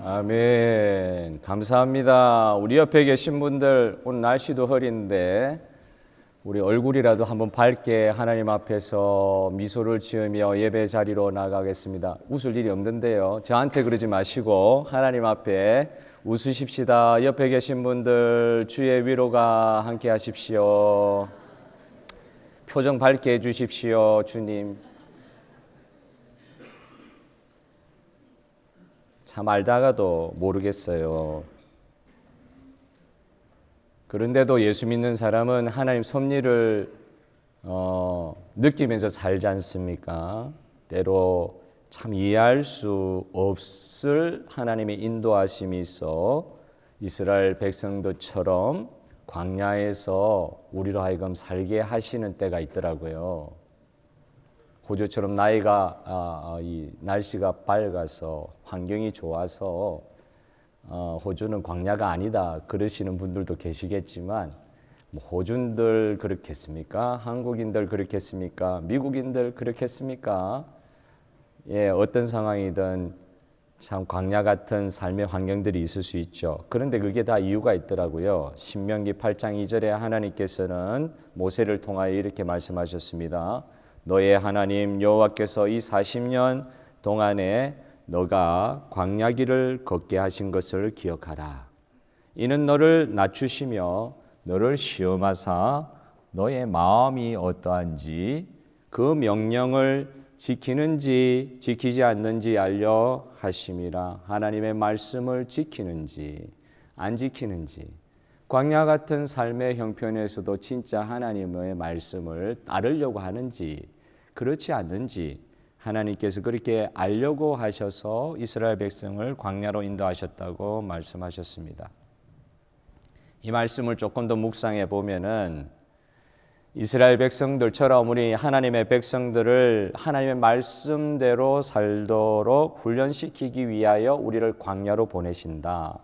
아멘. 감사합니다. 우리 옆에 계신 분들, 오늘 날씨도 흐린데 우리 얼굴이라도 한번 밝게 하나님 앞에서 미소를 지으며 예배 자리로 나가겠습니다. 웃을 일이 없는데요. 저한테 그러지 마시고 하나님 앞에 웃으십시다. 옆에 계신 분들 주의 위로가 함께 하십시오. 표정 밝게 해주십시오. 주님. 참 알다가도 모르겠어요. 그런데도 예수 믿는 사람은 하나님 섭리를 느끼면서 살지 않습니까? 때로 참 이해할 수 없을 하나님의 인도하심이 있어 이스라엘 백성들처럼 광야에서 우리로 하여금 살게 하시는 때가 있더라고요. 호주처럼 이 날씨가 밝아서 환경이 좋아서 호주는 광야가 아니다 그러시는 분들도 계시겠지만 호주인들 그렇겠습니까? 한국인들 그렇겠습니까? 미국인들 그렇겠습니까? 예, 어떤 상황이든 참 광야 같은 삶의 환경들이 있을 수 있죠. 그런데 그게 다 이유가 있더라고요. 신명기 8장 2절에 하나님께서는 모세를 통하여 이렇게 말씀하셨습니다. 너의 하나님 여호와께서 이 40년 동안에 너가 광야길을 걷게 하신 것을 기억하라. 이는 너를 낮추시며 너를 시험하사 너의 마음이 어떠한지 그 명령을 지키는지 지키지 않는지 알려 하심이라. 하나님의 말씀을 지키는지 안 지키는지, 광야 같은 삶의 형편에서도 진짜 하나님의 말씀을 따르려고 하는지 그렇지 않는지 하나님께서 그렇게 알려고 하셔서 이스라엘 백성을 광야로 인도하셨다고 말씀하셨습니다. 이 말씀을 조금 더 묵상해 보면은 이스라엘 백성들처럼 우리 하나님의 백성들을 하나님의 말씀대로 살도록 훈련시키기 위하여 우리를 광야로 보내신다.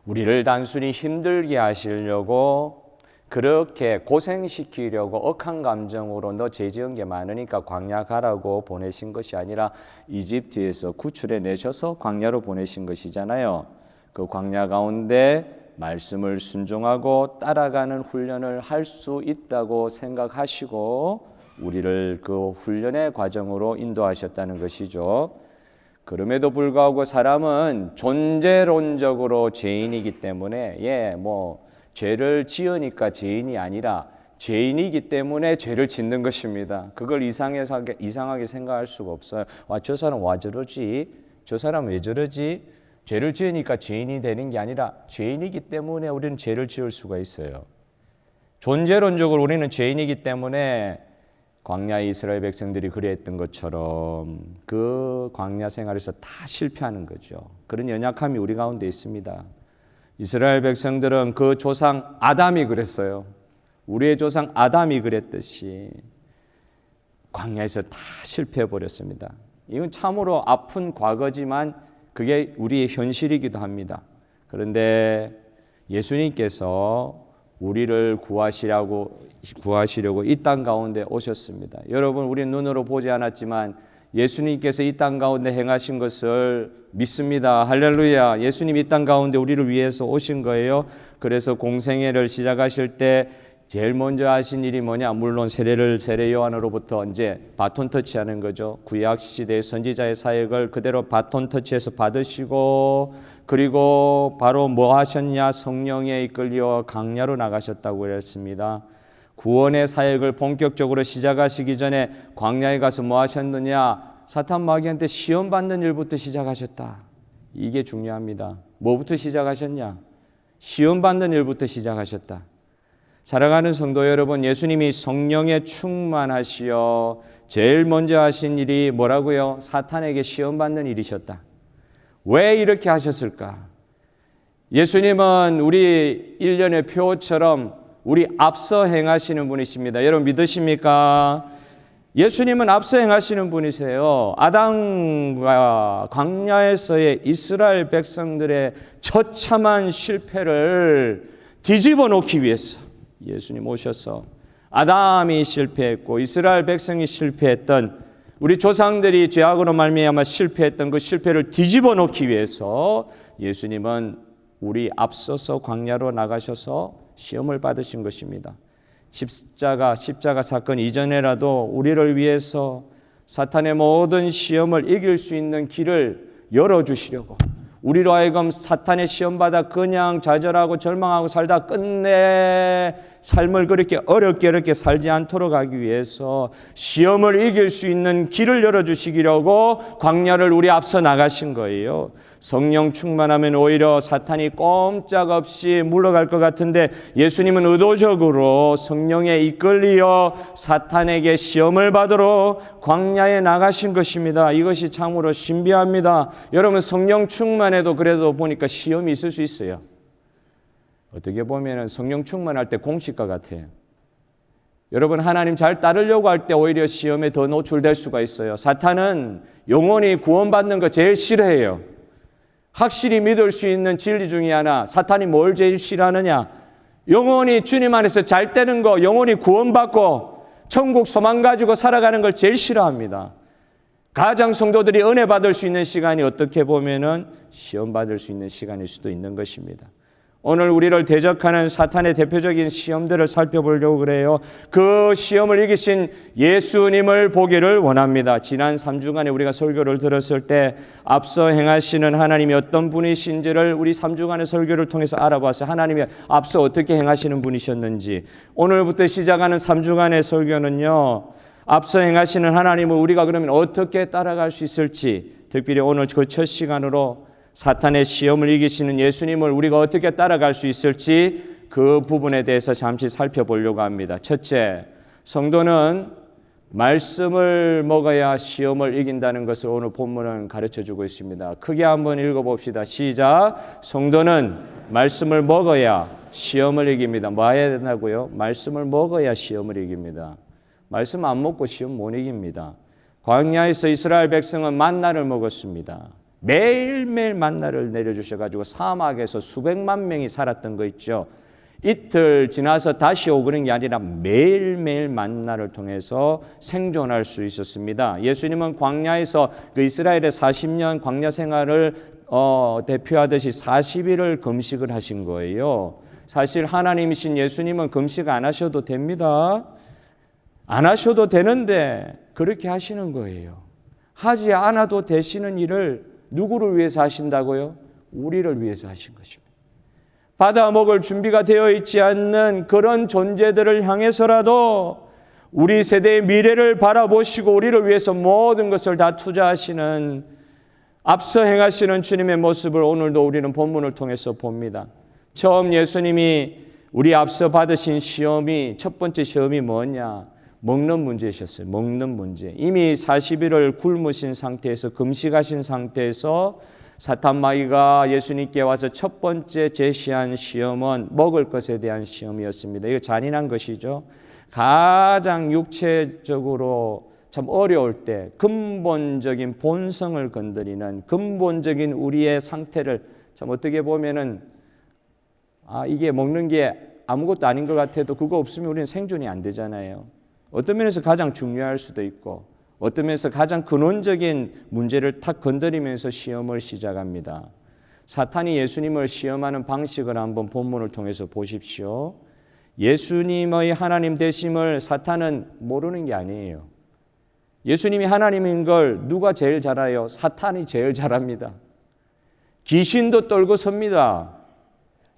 우리를 단순히 힘들게 하시려고 그렇게 고생시키려고 억한 감정으로 너 죄 지은 게 많으니까 광야 가라고 보내신 것이 아니라 이집트에서 구출해 내셔서 광야로 보내신 것이잖아요. 그 광야 가운데 말씀을 순종하고 따라가는 훈련을 할 수 있다고 생각하시고 우리를 그 훈련의 과정으로 인도하셨다는 것이죠. 그럼에도 불구하고 사람은 존재론적으로 죄인이기 때문에 죄를 지으니까 죄인이 아니라 죄인이기 때문에 죄를 짓는 것입니다. 그걸 이상하게 생각할 수가 없어요. 저 사람 왜 저러지? 저 사람 왜 저러지? 죄를 지으니까 죄인이 되는 게 아니라 죄인이기 때문에 우리는 죄를 지을 수가 있어요. 존재론적으로 우리는 죄인이기 때문에 광야 이스라엘 백성들이 그랬던 것처럼 그 광야 생활에서 다 실패하는 거죠. 그런 연약함이 우리 가운데 있습니다. 이스라엘 백성들은 그 조상 아담이 그랬어요. 우리의 조상 아담이 그랬듯이 광야에서 다 실패해 버렸습니다. 이건 참으로 아픈 과거지만 그게 우리의 현실이기도 합니다. 그런데 예수님께서 우리를 구하시려고 이 땅 가운데 오셨습니다. 여러분, 우리 눈으로 보지 않았지만 예수님께서 이 땅 가운데 행하신 것을 믿습니다. 할렐루야. 예수님이 이 땅 가운데 우리를 위해서 오신 거예요. 그래서 공생애를 시작하실 때 제일 먼저 하신 일이 뭐냐? 물론 세례 요한으로부터 이제 바톤 터치하는 거죠. 구약 시대의 선지자의 사역을 그대로 바톤 터치해서 받으시고, 그리고 바로 뭐 하셨냐? 성령에 이끌려 광야로 나가셨다고 그랬습니다. 구원의 사역을 본격적으로 시작하시기 전에 광야에 가서 뭐 하셨느냐? 사탄 마귀한테 시험 받는 일부터 시작하셨다. 이게 중요합니다. 뭐부터 시작하셨냐? 시험 받는 일부터 시작하셨다. 사랑하는 성도 여러분, 예수님이 성령에 충만하시어 제일 먼저 하신 일이 뭐라고요? 사탄에게 시험 받는 일이셨다. 왜 이렇게 하셨을까? 예수님은 우리 일련의 표처럼 우리 앞서 행하시는 분이십니다. 여러분 믿으십니까? 예수님은 앞서 행하시는 분이세요. 아담과 광야에서의 이스라엘 백성들의 처참한 실패를 뒤집어 놓기 위해서 예수님 오셔서 아담이 실패했고 이스라엘 백성이 실패했던, 우리 조상들이 죄악으로 말미암아 실패했던 그 실패를 뒤집어 놓기 위해서 예수님은 우리 앞서서 광야로 나가셔서 시험을 받으신 것입니다. 십자가 사건 이전에라도 우리를 위해서 사탄의 모든 시험을 이길 수 있는 길을 열어주시려고, 우리로 하여금 사탄의 시험받아 그냥 좌절하고 절망하고 살다 끝내 삶을 그렇게 어렵게 살지 않도록 하기 위해서 시험을 이길 수 있는 길을 열어주시려고 광야를 우리 앞서 나가신 거예요. 성령 충만하면 오히려 사탄이 꼼짝없이 물러갈 것 같은데 예수님은 의도적으로 성령에 이끌리어 사탄에게 시험을 받으러 광야에 나가신 것입니다. 이것이 참으로 신비합니다. 여러분, 성령 충만해도 그래도 보니까 시험이 있을 수 있어요. 어떻게 보면 성령 충만할 때 공식과 같아요. 여러분, 하나님 잘 따르려고 할 때 오히려 시험에 더 노출될 수가 있어요. 사탄은 영혼이 구원받는 거 제일 싫어해요. 확실히 믿을 수 있는 진리 중에 하나, 사탄이 뭘 제일 싫어하느냐? 영혼이 주님 안에서 잘 되는 거, 영혼이 구원받고 천국 소망 가지고 살아가는 걸 제일 싫어합니다. 가장 성도들이 은혜 받을 수 있는 시간이 어떻게 보면은 시험 받을 수 있는 시간일 수도 있는 것입니다. 오늘 우리를 대적하는 사탄의 대표적인 시험들을 살펴보려고 그래요. 그 시험을 이기신 예수님을 보기를 원합니다. 지난 3주간에 우리가 설교를 들었을 때 앞서 행하시는 하나님이 어떤 분이신지를 우리 3주간의 설교를 통해서 알아봤어요. 하나님이 앞서 어떻게 행하시는 분이셨는지. 오늘부터 시작하는 3주간의 설교는요, 앞서 행하시는 하나님을 우리가 그러면 어떻게 따라갈 수 있을지, 특별히 오늘 그 첫 시간으로 사탄의 시험을 이기시는 예수님을 우리가 어떻게 따라갈 수 있을지 그 부분에 대해서 잠시 살펴보려고 합니다. 첫째, 성도는 말씀을 먹어야 시험을 이긴다는 것을 오늘 본문은 가르쳐주고 있습니다. 크게 한번 읽어봅시다. 시작. 성도는 말씀을 먹어야 시험을 이깁니다. 뭐 해야 된다고요? 말씀을 먹어야 시험을 이깁니다. 말씀 안 먹고 시험 못 이깁니다. 광야에서 이스라엘 백성은 만나를 먹었습니다. 매일매일 만나를 내려주셔가지고 사막에서 수백만 명이 살았던 거 있죠. 이틀 지나서 다시 오그는 게 아니라 매일매일 만나를 통해서 생존할 수 있었습니다. 예수님은 광야에서 그 이스라엘의 40년 광야 생활을 대표하듯이 40일을 금식을 하신 거예요. 사실 하나님이신 예수님은 금식 안 하셔도 됩니다. 안 하셔도 되는데 그렇게 하시는 거예요. 하지 않아도 되시는 일을 누구를 위해서 하신다고요? 우리를 위해서 하신 것입니다. 받아 먹을 준비가 되어 있지 않는 그런 존재들을 향해서라도 우리 세대의 미래를 바라보시고 우리를 위해서 모든 것을 다 투자하시는, 앞서 행하시는 주님의 모습을 오늘도 우리는 본문을 통해서 봅니다. 처음 예수님이 우리 앞서 받으신 시험이, 첫 번째 시험이 뭐냐? 먹는 문제이셨어요. 먹는 문제. 이미 40일을 굶으신 상태에서, 금식하신 상태에서 사탄 마귀가 예수님께 와서 첫 번째 제시한 시험은 먹을 것에 대한 시험이었습니다. 이거 잔인한 것이죠. 가장 육체적으로 참 어려울 때 근본적인 본성을 건드리는, 근본적인 우리의 상태를 참 어떻게 보면은 이게 먹는 게 아무것도 아닌 것 같아도 그거 없으면 우리는 생존이 안 되잖아요. 어떤 면에서 가장 중요할 수도 있고 어떤 면에서 가장 근원적인 문제를 탁 건드리면서 시험을 시작합니다. 사탄이 예수님을 시험하는 방식을 한번 본문을 통해서 보십시오. 예수님의 하나님 되심을 사탄은 모르는 게 아니에요. 예수님이 하나님인 걸 누가 제일 잘 알아요? 사탄이 제일 잘합니다. 귀신도 떨고 섭니다.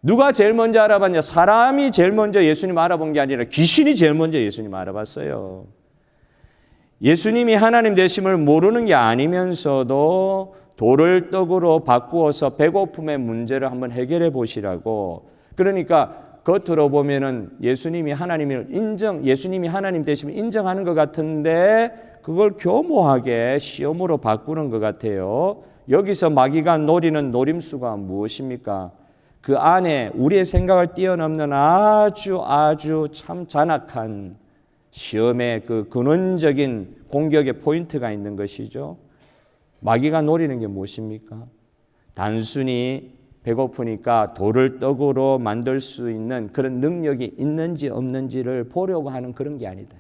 누가 제일 먼저 알아봤냐? 사람이 제일 먼저 예수님 알아본 게 아니라 귀신이 제일 먼저 예수님 알아봤어요. 예수님이 하나님 되심을 모르는 게 아니면서도 돌을 떡으로 바꾸어서 배고픔의 문제를 한번 해결해 보시라고. 그러니까 겉으로 보면은 예수님이 하나님 되심을 인정하는 것 같은데 그걸 교모하게 시험으로 바꾸는 것 같아요. 여기서 마귀가 노리는 노림수가 무엇입니까? 그 안에 우리의 생각을 뛰어넘는 아주 참 잔악한 시험의 그 근원적인 공격의 포인트가 있는 것이죠. 마귀가 노리는 게 무엇입니까? 단순히 배고프니까 돌을 떡으로 만들 수 있는 그런 능력이 있는지 없는지를 보려고 하는 그런 게 아니다.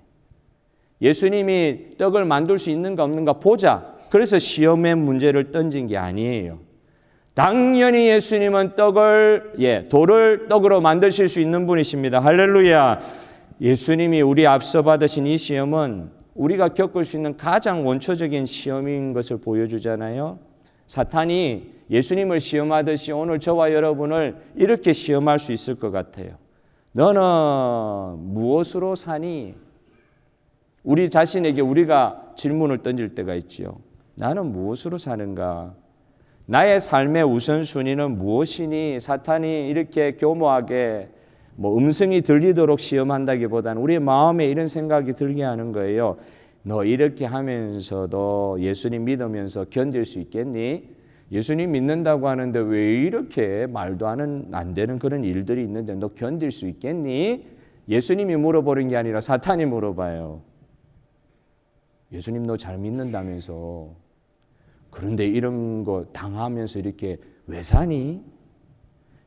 예수님이 떡을 만들 수 있는가 없는가 보자. 그래서 시험의 문제를 던진 게 아니에요. 당연히 예수님은 돌을 떡으로 만드실 수 있는 분이십니다. 할렐루야. 예수님이 우리 앞서 받으신 이 시험은 우리가 겪을 수 있는 가장 원초적인 시험인 것을 보여주잖아요. 사탄이 예수님을 시험하듯이 오늘 저와 여러분을 이렇게 시험할 수 있을 것 같아요. 너는 무엇으로 사니? 우리 자신에게 우리가 질문을 던질 때가 있지요. 나는 무엇으로 사는가? 나의 삶의 우선순위는 무엇이니? 사탄이 이렇게 교모하게 음성이 들리도록 시험한다기보다는 우리의 마음에 이런 생각이 들게 하는 거예요. 너 이렇게 하면서도 예수님 믿으면서 견딜 수 있겠니? 예수님 믿는다고 하는데 왜 이렇게 말도 안 되는 그런 일들이 있는데 너 견딜 수 있겠니? 예수님이 물어보는 게 아니라 사탄이 물어봐요. 예수님 너 잘 믿는다면서 그런데 이런 거 당하면서 이렇게 왜 사니?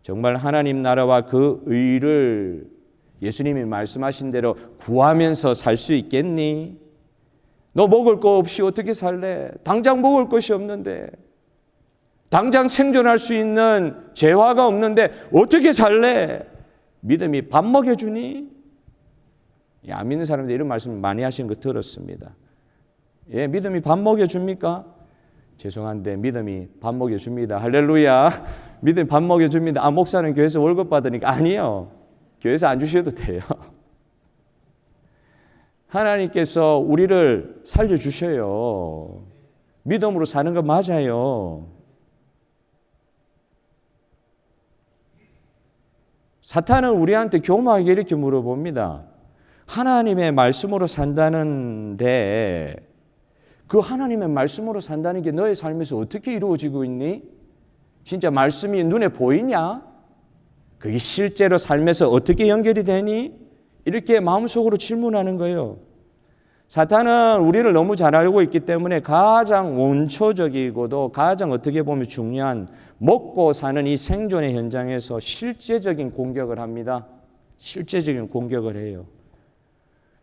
정말 하나님 나라와 그 의를 예수님이 말씀하신 대로 구하면서 살 수 있겠니? 너 먹을 거 없이 어떻게 살래? 당장 먹을 것이 없는데, 당장 생존할 수 있는 재화가 없는데 어떻게 살래? 믿음이 밥 먹여주니? 안 믿는 사람들 이런 말씀 많이 하시는 거 들었습니다. 예, 믿음이 밥 먹여줍니까? 죄송한데 믿음이 밥 먹여줍니다. 할렐루야. 믿음이 밥 먹여줍니다. 목사는 교회에서 월급 받으니까. 아니요. 교회에서 안 주셔도 돼요. 하나님께서 우리를 살려주셔요. 믿음으로 사는 거 맞아요. 사탄은 우리한테 교묘하게 이렇게 물어봅니다. 하나님의 말씀으로 산다는데 그 하나님의 말씀으로 산다는 게 너의 삶에서 어떻게 이루어지고 있니? 진짜 말씀이 눈에 보이냐? 그게 실제로 삶에서 어떻게 연결이 되니? 이렇게 마음속으로 질문하는 거예요. 사탄은 우리를 너무 잘 알고 있기 때문에 가장 원초적이고도 가장 어떻게 보면 중요한 먹고 사는 이 생존의 현장에서 실제적인 공격을 합니다. 실제적인 공격을 해요.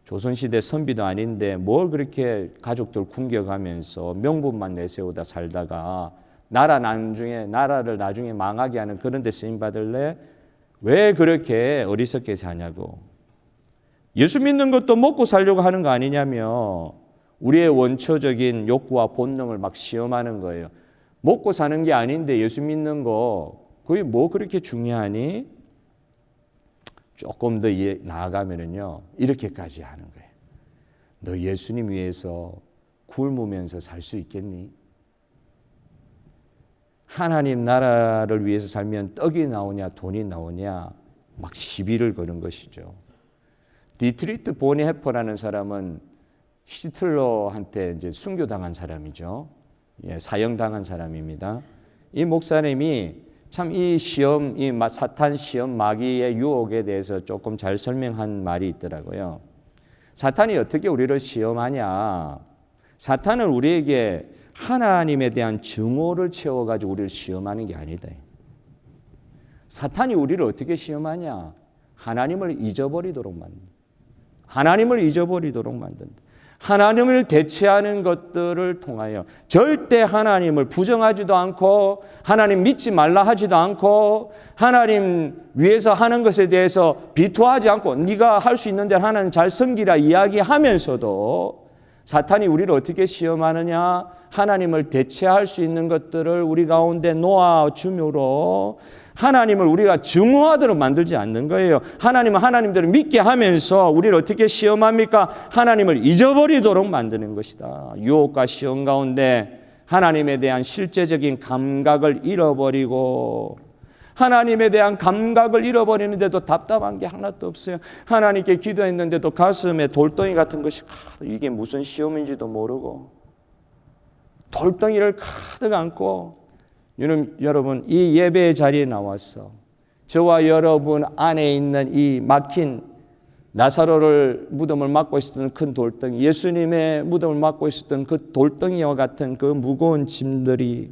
조선시대 선비도 아닌데 뭘 그렇게 가족들 궁격하면서 명분만 내세우다 살다가 나라를 나중에 망하게 하는 그런 데 쓰임받을래? 왜 그렇게 어리석게 사냐고. 예수 믿는 것도 먹고 살려고 하는 거 아니냐며 우리의 원초적인 욕구와 본능을 막 시험하는 거예요. 먹고 사는 게 아닌데 예수 믿는 거 그게 뭐 그렇게 중요하니? 조금 더 나아가면은요 이렇게까지 하는 거예요. 너 예수님 위해서 굶으면서 살 수 있겠니? 하나님 나라를 위해서 살면 떡이 나오냐 돈이 나오냐 막 시비를 거는 것이죠. 디트리트 보니헤퍼라는 사람은 히틀러한테 이제 순교당한 사람이죠. 예, 사형당한 사람입니다. 이 목사님이 참 이 시험, 이 사탄 시험 마귀의 유혹에 대해서 조금 잘 설명한 말이 있더라고요. 사탄이 어떻게 우리를 시험하냐? 사탄은 우리에게 하나님에 대한 증오를 채워가지고 우리를 시험하는 게 아니다. 사탄이 우리를 어떻게 시험하냐? 하나님을 잊어버리도록 만든다. 하나님을 잊어버리도록 만든다. 하나님을 대체하는 것들을 통하여 절대 하나님을 부정하지도 않고 하나님 믿지 말라 하지도 않고 하나님 위해서 하는 것에 대해서 비토하지 않고 네가 할 수 있는 대로 하나님 잘 섬기라 이야기하면서도 사탄이 우리를 어떻게 시험하느냐? 하나님을 대체할 수 있는 것들을 우리 가운데 놓아줌으로 하나님을 우리가 증오하도록 만들지 않는 거예요. 하나님은 하나님들을 믿게 하면서 우리를 어떻게 시험합니까? 하나님을 잊어버리도록 만드는 것이다. 유혹과 시험 가운데 하나님에 대한 실제적인 감각을 잃어버리고 하나님에 대한 감각을 잃어버리는데도 답답한 게 하나도 없어요. 하나님께 기도했는데도 가슴에 돌덩이 같은 것이 이게 무슨 시험인지도 모르고 돌덩이를 가득 안고 여러분 이 예배의 자리에 나와서 저와 여러분 안에 있는 이 막힌 나사로를 무덤을 막고 있었던 큰 돌덩이, 예수님의 무덤을 막고 있었던 그 돌덩이와 같은 그 무거운 짐들이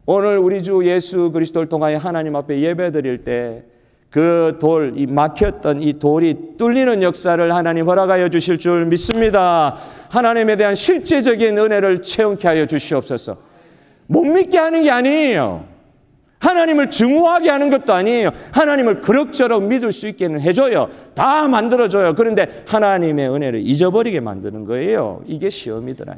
오늘 우리 주 예수 그리스도를 통하여 하나님 앞에 예배드릴 때 그 이 막혔던 이 돌이 뚫리는 역사를 하나님 허락하여 주실 줄 믿습니다. 하나님에 대한 실제적인 은혜를 체험케 하여 주시옵소서. 못 믿게 하는 게 아니에요. 하나님을 증오하게 하는 것도 아니에요. 하나님을 그럭저럭 믿을 수 있게는 해줘요. 다 만들어줘요. 그런데 하나님의 은혜를 잊어버리게 만드는 거예요. 이게 시험이더라.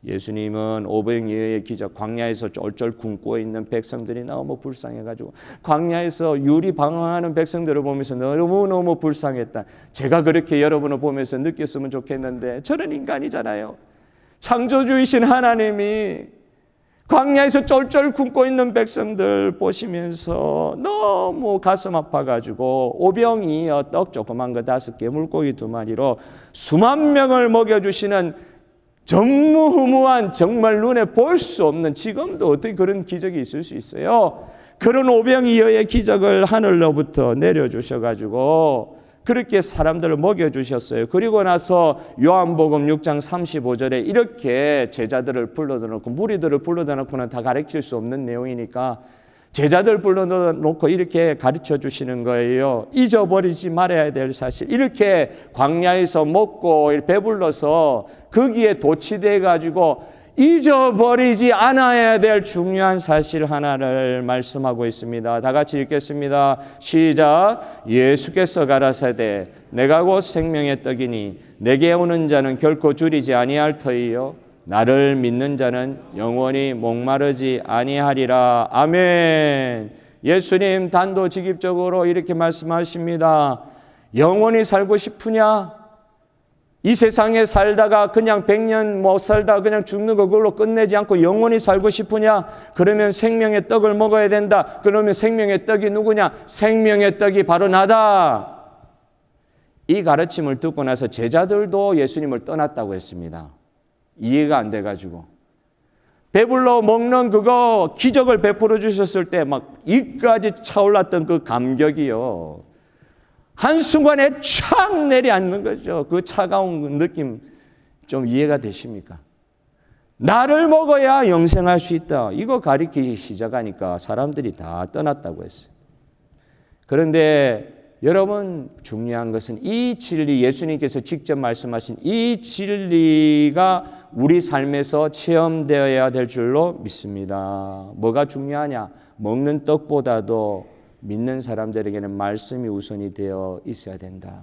예수님은 오병이어의 기적, 광야에서 쫄쫄 굶고 있는 백성들이 너무 불쌍해가지고 광야에서 유리 방황하는 백성들을 보면서 너무너무 불쌍했다. 제가 그렇게 여러분을 보면서 느꼈으면 좋겠는데 저는 인간이잖아요. 창조주이신 하나님이 광야에서 쫄쫄 굶고 있는 백성들 보시면서 너무 가슴 아파가지고 오병이어 떡 조그만 거 5개, 물고기 2마리로 수만 명을 먹여주시는 전무후무한, 정말 눈에 볼 수 없는, 지금도 어떻게 그런 기적이 있을 수 있어요? 그런 오병이어의 기적을 하늘로부터 내려주셔가지고 그렇게 사람들을 먹여주셨어요. 그리고 나서 요한복음 6장 35절에 이렇게 제자들을 불러놓고, 무리들을 불러놓고는 다 가르칠 수 없는 내용이니까 제자들 불러놓고 이렇게 가르쳐 주시는 거예요. 잊어버리지 말아야 될 사실. 이렇게 광야에서 먹고 배불러서 거기에 도취돼 가지고 잊어버리지 않아야 될 중요한 사실 하나를 말씀하고 있습니다. 다 같이 읽겠습니다. 시작. 예수께서 가라사대 내가 곧 생명의 떡이니 내게 오는 자는 결코 줄이지 아니할 터이요 나를 믿는 자는 영원히 목마르지 아니하리라. 아멘. 예수님 단도직입적으로 이렇게 말씀하십니다. 영원히 살고 싶으냐? 이 세상에 살다가 그냥 100년 못 살다가 그냥 죽는 거 그걸로 끝내지 않고 영원히 살고 싶으냐? 그러면 생명의 떡을 먹어야 된다. 그러면 생명의 떡이 누구냐? 생명의 떡이 바로 나다. 이 가르침을 듣고 나서 제자들도 예수님을 떠났다고 했습니다. 이해가 안 돼가지고 배불러 먹는 그거 기적을 베풀어 주셨을 때 막 입까지 차올랐던 그 감격이요, 한순간에 촥 내려앉는 거죠. 그 차가운 느낌 좀 이해가 되십니까? 나를 먹어야 영생할 수 있다. 이거 가리키기 시작하니까 사람들이 다 떠났다고 했어요. 그런데 여러분, 중요한 것은 이 진리, 예수님께서 직접 말씀하신 이 진리가 우리 삶에서 체험되어야 될 줄로 믿습니다. 뭐가 중요하냐? 먹는 떡보다도 믿는 사람들에게는 말씀이 우선이 되어 있어야 된다.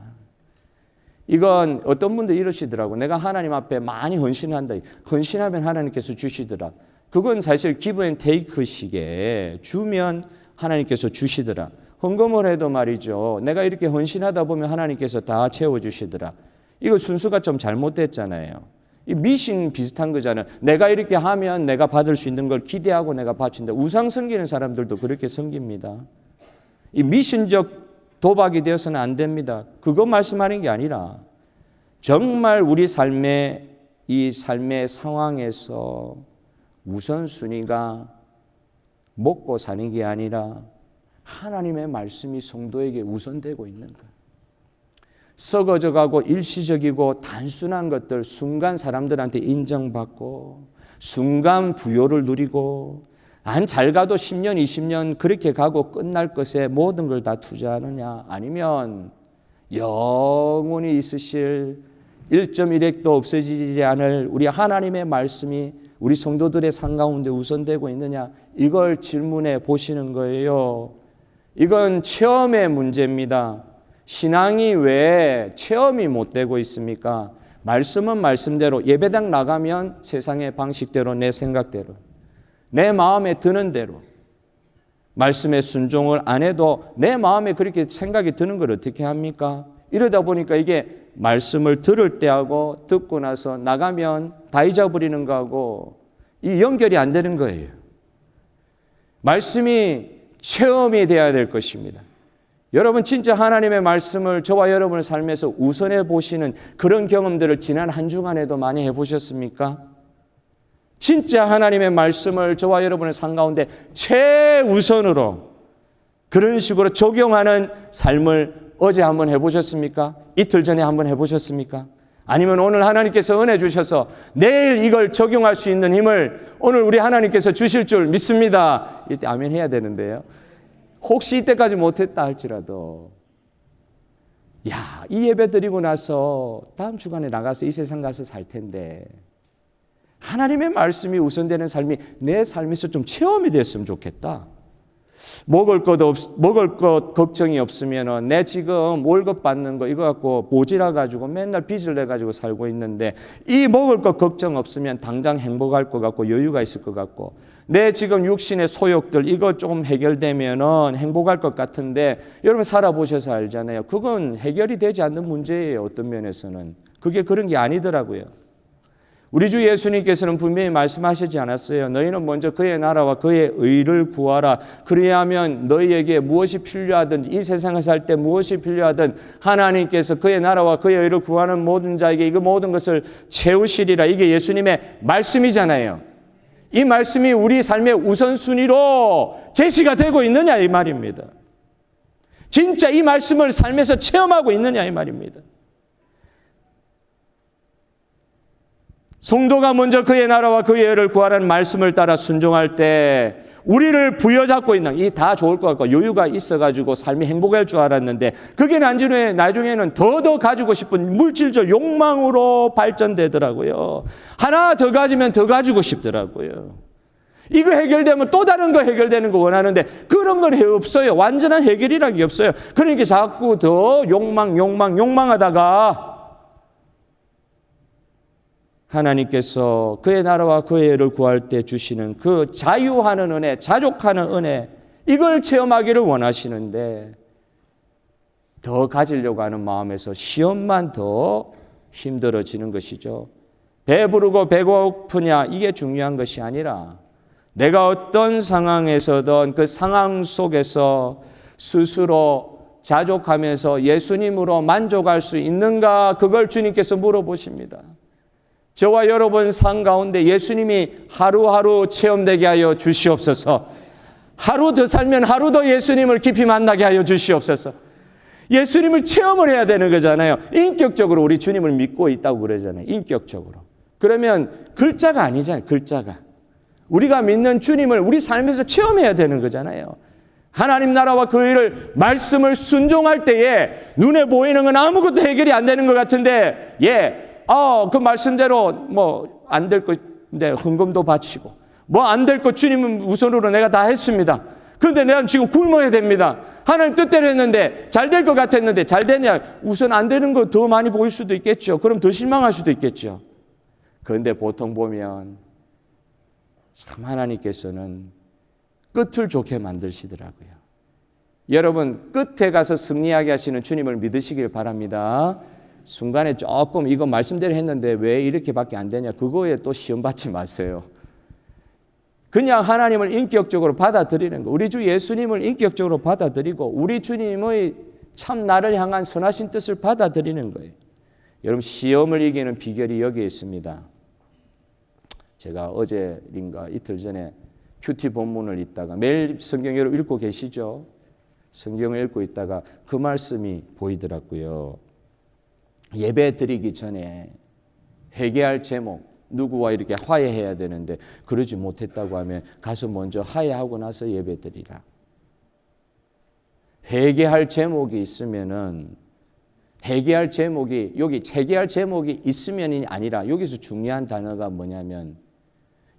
이건 어떤 분들 이러시더라고. 내가 하나님 앞에 많이 헌신한다. 헌신하면 하나님께서 주시더라. 그건 사실 기브 앤 테이크식에 주면 하나님께서 주시더라. 헌금을 해도 말이죠, 내가 이렇게 헌신하다 보면 하나님께서 다 채워주시더라. 이거 순수가 좀 잘못됐잖아요. 이 미신 비슷한 거잖아요. 내가 이렇게 하면 내가 받을 수 있는 걸 기대하고 내가 바친다. 우상 섬기는 사람들도 그렇게 섬깁니다. 이 미신적 도박이 되어서는 안 됩니다. 그거 말씀하는 게 아니라 정말 우리 삶의 이 삶의 상황에서 우선순위가 먹고 사는 게 아니라 하나님의 말씀이 성도에게 우선되고 있는 거예요. 썩어져가고 일시적이고 단순한 것들, 순간 사람들한테 인정받고 순간 부요를 누리고 안 잘 가도 10년 20년 그렇게 가고 끝날 것에 모든 걸 다 투자하느냐, 아니면 영원히 있으실 1.1핵도 없어지지 않을 우리 하나님의 말씀이 우리 성도들의 삶 가운데 우선되고 있느냐, 이걸 질문해 보시는 거예요. 이건 체험의 문제입니다. 신앙이 왜 체험이 못 되고 있습니까? 말씀은 말씀대로, 예배당 나가면 세상의 방식대로, 내 생각대로, 내 마음에 드는 대로 말씀에 순종을 안 해도 내 마음에 그렇게 생각이 드는 걸 어떻게 합니까? 이러다 보니까 이게 말씀을 들을 때하고 듣고 나서 나가면 다 잊어버리는 거하고 이 연결이 안 되는 거예요. 말씀이 체험이 되어야 될 것입니다. 여러분, 진짜 하나님의 말씀을 저와 여러분의 삶에서 우선해 보시는 그런 경험들을 지난 한 주간에도 많이 해보셨습니까? 진짜 하나님의 말씀을 저와 여러분의 삶 가운데 최우선으로 그런 식으로 적용하는 삶을 어제 한번 해보셨습니까? 이틀 전에 한번 해보셨습니까? 아니면 오늘 하나님께서 은혜 주셔서 내일 이걸 적용할 수 있는 힘을 오늘 우리 하나님께서 주실 줄 믿습니다. 이때 아멘 해야 되는데요. 혹시 이때까지 못했다 할지라도, 야, 이 예배 드리고 나서 다음 주간에 나가서 이 세상 가서 살 텐데 하나님의 말씀이 우선되는 삶이 내 삶에서 좀 체험이 됐으면 좋겠다. 먹을 것 걱정이 없으면은 내 지금 월급 받는 거 이거 갖고 모지라 가지고 맨날 빚을 내 가지고 살고 있는데 이 먹을 것 걱정 없으면 당장 행복할 것 같고 여유가 있을 것 같고 내 지금 육신의 소욕들 이거 조금 해결되면은 행복할 것 같은데 여러분 살아보셔서 알잖아요. 그건 해결이 되지 않는 문제예요. 어떤 면에서는. 그게 그런 게 아니더라고요. 우리 주 예수님께서는 분명히 말씀하시지 않았어요. 너희는 먼저 그의 나라와 그의 의를 구하라. 그리하면 너희에게 무엇이 필요하든 이 세상을 살 때 무엇이 필요하든 하나님께서 그의 나라와 그의 의를 구하는 모든 자에게 이거 모든 것을 채우시리라. 이게 예수님의 말씀이잖아요. 이 말씀이 우리 삶의 우선순위로 제시가 되고 있느냐 이 말입니다. 진짜 이 말씀을 삶에서 체험하고 있느냐 이 말입니다. 성도가 먼저 그의 나라와 그의 의를 구하라는 말씀을 따라 순종할 때 우리를 부여잡고 있는 이 다 좋을 것 같고 여유가 있어가지고 삶이 행복할 줄 알았는데 그게 나중에는 더 가지고 싶은 물질적 욕망으로 발전되더라고요. 하나 더 가지면 더 가지고 싶더라고요. 이거 해결되면 또 다른 거 해결되는 거 원하는데 그런 건 없어요. 완전한 해결이라는 게 없어요. 그러니까 자꾸 더 욕망하다가 하나님께서 그의 나라와 그의 의를 구할 때 주시는 그 자유하는 은혜, 자족하는 은혜 이걸 체험하기를 원하시는데 더 가지려고 하는 마음에서 시험만 더 힘들어지는 것이죠. 배부르고 배고프냐 이게 중요한 것이 아니라 내가 어떤 상황에서든 그 상황 속에서 스스로 자족하면서 예수님으로 만족할 수 있는가 그걸 주님께서 물어보십니다. 저와 여러분 삶 가운데 예수님이 하루하루 체험되게 하여 주시옵소서. 하루 더 살면 하루 더 예수님을 깊이 만나게 하여 주시옵소서. 예수님을 체험을 해야 되는 거잖아요. 인격적으로 우리 주님을 믿고 있다고 그러잖아요. 인격적으로. 그러면 글자가 아니잖아요. 글자가. 우리가 믿는 주님을 우리 삶에서 체험해야 되는 거잖아요. 하나님 나라와 그 일을 말씀을 순종할 때에 눈에 보이는 건 아무것도 해결이 안 되는 것 같은데 그 말씀대로 뭐 안 될 건데 헌금도 바치고 뭐 안 될 거 주님은 우선으로 내가 다 했습니다. 그런데 내가 지금 굶어야 됩니다. 하나님 뜻대로 했는데 잘 될 것 같았는데 잘 되냐? 우선 안 되는 거 더 많이 보일 수도 있겠죠. 그럼 더 실망할 수도 있겠죠. 그런데 보통 보면 참 하나님께서는 끝을 좋게 만드시더라고요. 여러분 끝에 가서 승리하게 하시는 주님을 믿으시길 바랍니다. 순간에 조금 이거 말씀대로 했는데 왜 이렇게밖에 안 되냐 그거에 또 시험 받지 마세요. 그냥 하나님을 인격적으로 받아들이는 거. 우리 주 예수님을 인격적으로 받아들이고 우리 주님의 참 나를 향한 선하신 뜻을 받아들이는 거예요. 여러분 시험을 이기는 비결이 여기에 있습니다. 제가 어제인가 이틀 전에 큐티 본문을 읽다가 매일 성경 여러분 읽고 계시죠? 성경을 읽고 있다가 그 말씀이 보이더라고요. 예배 드리기 전에 회개할 제목 누구와 이렇게 화해해야 되는데 그러지 못했다고 하면 가서 먼저 화해하고 나서 예배 드리라. 회개할 제목이 있으면은 회개할 제목이 여기 회개할 제목이 있으면이 아니라 여기서 중요한 단어가 뭐냐면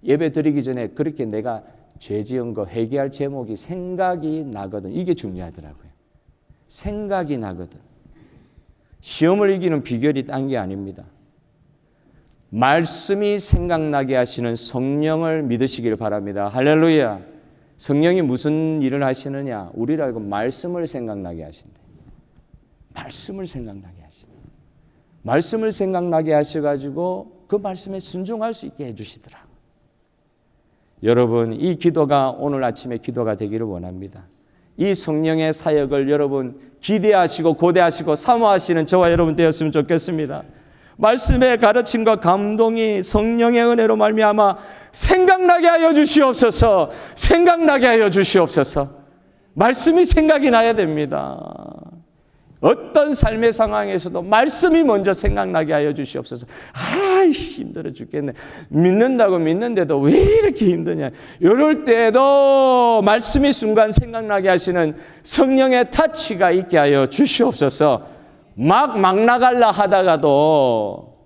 예배 드리기 전에 그렇게 내가 죄 지은 거 회개할 제목이 생각이 나거든. 이게 중요하더라고요. 생각이 나거든. 시험을 이기는 비결이 딴 게 아닙니다. 말씀이 생각나게 하시는 성령을 믿으시길 바랍니다. 할렐루야. 성령이 무슨 일을 하시느냐? 우리라고 말씀을 생각나게 하신대. 말씀을 생각나게 하신대. 말씀을 생각나게 하셔가지고 그 말씀에 순종할 수 있게 해주시더라. 여러분 이 기도가 오늘 아침에 기도가 되기를 원합니다. 이 성령의 사역을 여러분 기대하시고 고대하시고 사모하시는 저와 여러분 되었으면 좋겠습니다. 말씀의 가르침과 감동이 성령의 은혜로 말미암아 생각나게 하여 주시옵소서. 생각나게 하여 주시옵소서. 말씀이 생각이 나야 됩니다. 어떤 삶의 상황에서도 말씀이 먼저 생각나게 하여 주시옵소서. 힘들어 죽겠네. 믿는다고 믿는데도 왜 이렇게 힘드냐. 이럴 때에도 말씀이 순간 생각나게 하시는 성령의 타치가 있게 하여 주시옵소서. 막 나갈라 하다가도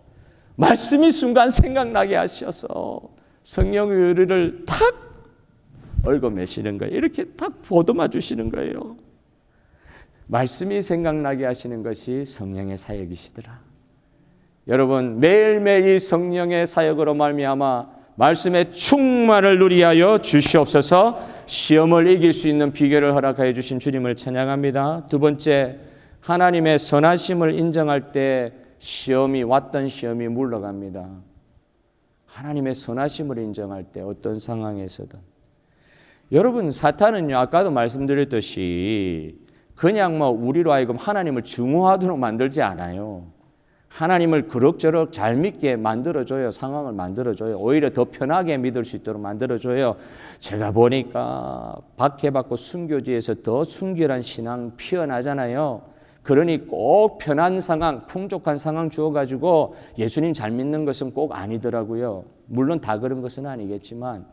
말씀이 순간 생각나게 하셔서 성령의 의를 탁 얽어매시는 거예요. 이렇게 딱 보듬어 주시는 거예요. 말씀이 생각나게 하시는 것이 성령의 사역이시더라. 여러분, 매일매일 성령의 사역으로 말미암아 말씀의 충만을 누리하여 주시옵소서. 시험을 이길 수 있는 비결을 허락하여 주신 주님을 찬양합니다. 두 번째, 하나님의 선하심을 인정할 때 시험이 왔던 시험이 물러갑니다. 하나님의 선하심을 인정할 때 어떤 상황에서든. 여러분, 사탄은요, 아까도 말씀드렸듯이 그냥 우리로 하여금 하나님을 증오하도록 만들지 않아요. 하나님을 그럭저럭 잘 믿게 만들어줘요. 상황을 만들어줘요. 오히려 더 편하게 믿을 수 있도록 만들어줘요. 제가 보니까 박해받고 순교지에서 더 순결한 신앙 피어나잖아요. 그러니 꼭 편한 상황, 풍족한 상황 주어가지고 예수님 잘 믿는 것은 꼭 아니더라고요. 물론 다 그런 것은 아니겠지만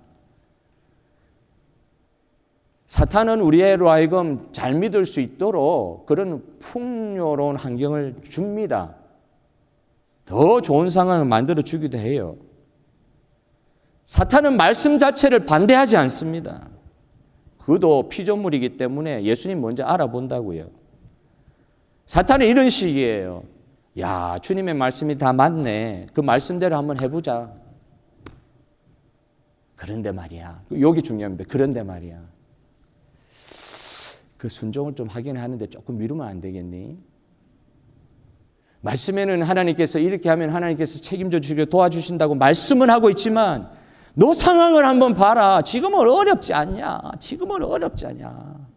사탄은 우리로 하여금 잘 믿을 수 있도록 그런 풍요로운 환경을 줍니다. 더 좋은 상황을 만들어 주기도 해요. 사탄은 말씀 자체를 반대하지 않습니다. 그도 피조물이기 때문에 예수님 먼저 알아본다고요. 사탄은 이런 식이에요. 야, 주님의 말씀이 다 맞네. 그 말씀대로 한번 해보자. 그런데 말이야. 여기 중요합니다. 그런데 말이야. 그 순종을 좀 하긴 하는데 조금 미루면 안 되겠니? 말씀에는 하나님께서 이렇게 하면 하나님께서 책임져 주시고 도와주신다고 말씀은 하고 있지만 너 상황을 한번 봐라. 지금은 어렵지 않냐? 지금은 어렵지 않냐?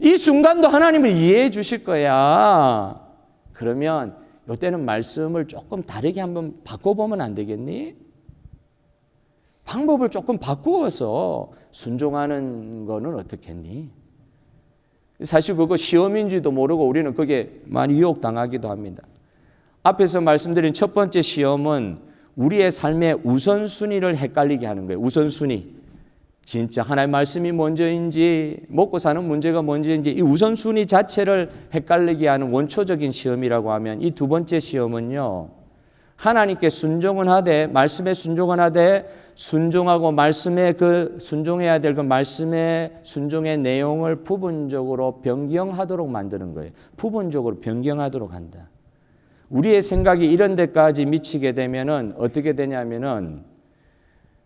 이 순간도 하나님을 이해해 주실 거야. 그러면 이때는 말씀을 조금 다르게 한번 바꿔보면 안 되겠니? 방법을 조금 바꾸어서 순종하는 거는 어떻겠니? 사실 그거 시험인지도 모르고 우리는 그게 많이 유혹당하기도 합니다. 앞에서 말씀드린 첫 번째 시험은 우리의 삶의 우선순위를 헷갈리게 하는 거예요. 우선순위. 진짜 하나님의 말씀이 먼저인지 먹고 사는 문제가 먼저인지 이 우선순위 자체를 헷갈리게 하는 원초적인 시험이라고 하면 이 두 번째 시험은요. 하나님께 순종은 하되 말씀에 순종은 하되 순종하고 말씀에 그 순종해야 될 그 말씀의 순종의 내용을 부분적으로 변경하도록 만드는 거예요. 부분적으로 변경하도록 한다. 우리의 생각이 이런 데까지 미치게 되면은 어떻게 되냐면은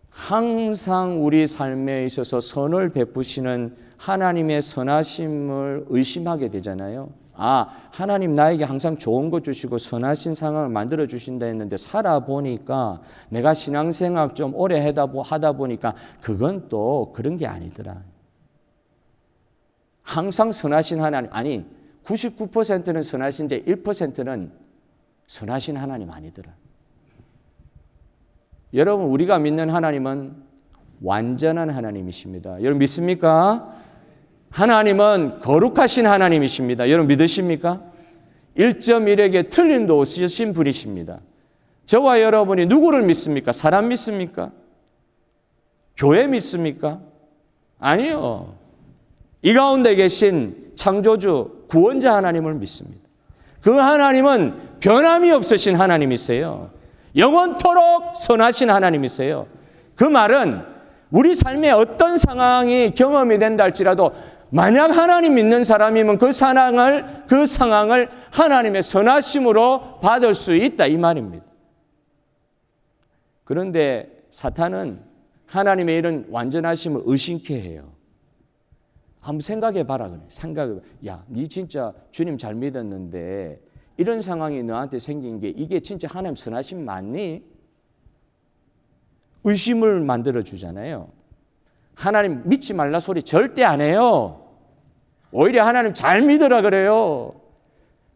항상 우리 삶에 있어서 선을 베푸시는 하나님의 선하심을 의심하게 되잖아요. 아, 하나님 나에게 항상 좋은 거 주시고 선하신 상황을 만들어 주신다 했는데 살아보니까 내가 신앙생활 좀 오래 하다 보니까 그건 또 그런 게 아니더라. 항상 선하신 하나님, 아니 99%는 선하신데 1%는 선하신 하나님 아니더라. 여러분, 우리가 믿는 하나님은 완전한 하나님이십니다. 여러분 믿습니까? 하나님은 거룩하신 하나님이십니다. 여러분 믿으십니까? 1.1에게 틀린 도 없으신 분이십니다. 저와 여러분이 누구를 믿습니까? 사람 믿습니까? 교회 믿습니까? 아니요. 이 가운데 계신 창조주, 구원자 하나님을 믿습니다. 그 하나님은 변함이 없으신 하나님이세요. 영원토록 선하신 하나님이세요. 그 말은 우리 삶에 어떤 상황이 경험이 된다 할지라도 만약 하나님 믿는 사람이면 그 상황을 하나님의 선하심으로 받을 수 있다 이 말입니다. 그런데 사탄은 하나님의 이런 완전하심을 의심케 해요. 한번 생각해 봐라 그래. 야, 니 진짜 주님 잘 믿었는데 이런 상황이 너한테 생긴 게 이게 진짜 하나님 선하심 맞니? 의심을 만들어 주잖아요. 하나님 믿지 말라 소리 절대 안 해요. 오히려 하나님 잘 믿으라 그래요.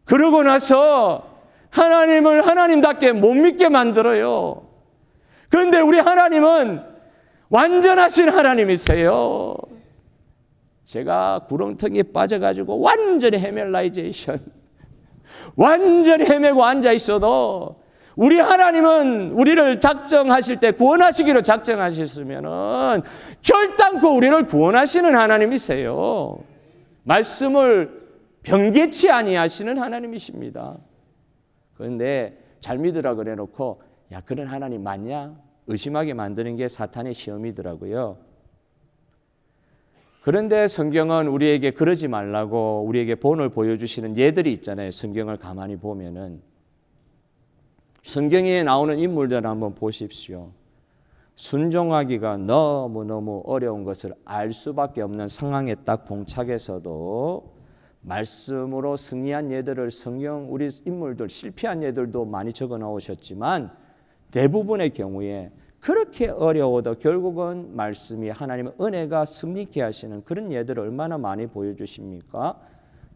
그러고 나서 하나님을 하나님답게 못 믿게 만들어요. 그런데 우리 하나님은 완전하신 하나님이세요. 제가 구렁텅이에 빠져가지고 완전히 헤멜라이제이션, 완전히 헤매고 앉아 있어도 우리 하나님은 우리를 작정하실 때 구원하시기로 작정하셨으면은 결단코 우리를 구원하시는 하나님이세요. 말씀을 변개치 아니하시는 하나님이십니다. 그런데 잘 믿으라 그래 놓고 야, 그런 하나님 맞냐? 의심하게 만드는 게 사탄의 시험이더라고요. 그런데 성경은 우리에게 그러지 말라고 우리에게 본을 보여주시는 예들이 있잖아요. 성경을 가만히 보면은 성경에 나오는 인물들을 한번 보십시오. 순종하기가 너무너무 어려운 것을 알 수밖에 없는 상황에 딱 봉착해서도 말씀으로 승리한 예들을 성경 우리 인물들 실패한 예들도 많이 적어 놓으셨지만 대부분의 경우에 그렇게 어려워도 결국은 말씀이 하나님의 은혜가 승리케 하시는 그런 예들을 얼마나 많이 보여주십니까?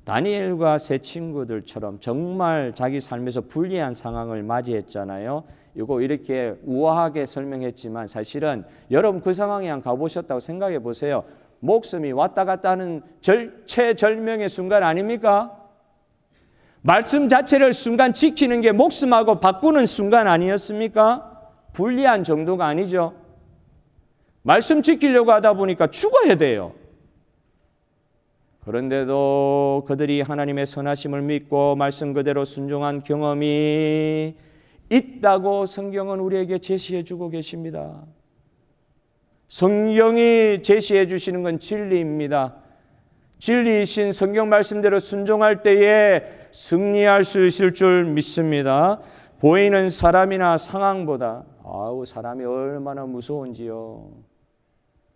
다니엘과 세 친구들처럼 정말 자기 삶에서 불리한 상황을 맞이했잖아요. 이거 이렇게 우아하게 설명했지만 사실은 여러분 그 상황에 한 가보셨다고 생각해 보세요. 목숨이 왔다 갔다 하는 절체절명의 순간 아닙니까? 말씀 자체를 순간 지키는 게 목숨하고 바꾸는 순간 아니었습니까? 불리한 정도가 아니죠. 말씀 지키려고 하다 보니까 죽어야 돼요. 그런데도 그들이 하나님의 선하심을 믿고 말씀 그대로 순종한 경험이 있다고 성경은 우리에게 제시해 주고 계십니다. 성경이 제시해 주시는 건 진리입니다. 진리이신 성경 말씀대로 순종할 때에 승리할 수 있을 줄 믿습니다. 보이는 사람이나 상황보다 사람이 얼마나 무서운지요.